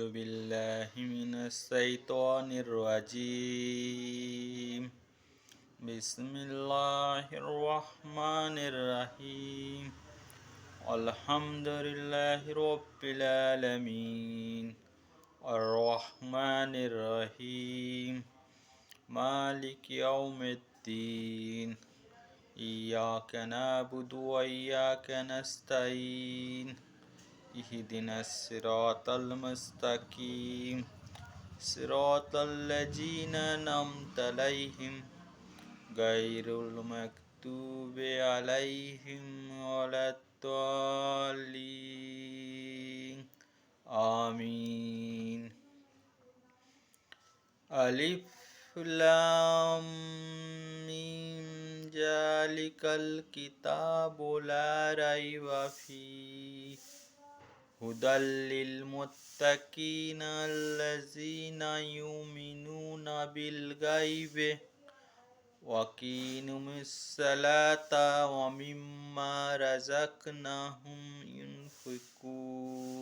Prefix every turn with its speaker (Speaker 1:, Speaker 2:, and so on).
Speaker 1: بالله من الشيطان الرجيم. بسم الله الرحمن الرحيم. الحمد لله رب العالمين الرحمن الرحيم مالك يوم الدين إياك نعبد وإياك نستعين اهدنا الصراط المستقيم صراط الذين أنعمت عليهم غير المكتوب عليهم ولا الضالين آمين. ألف لام ميم ذلك الكتاب لا ريب فيه هدى للمتقين الذين يؤمنون بالغيب وأقيموا الصلاة ومما رزقناهم ينفقون.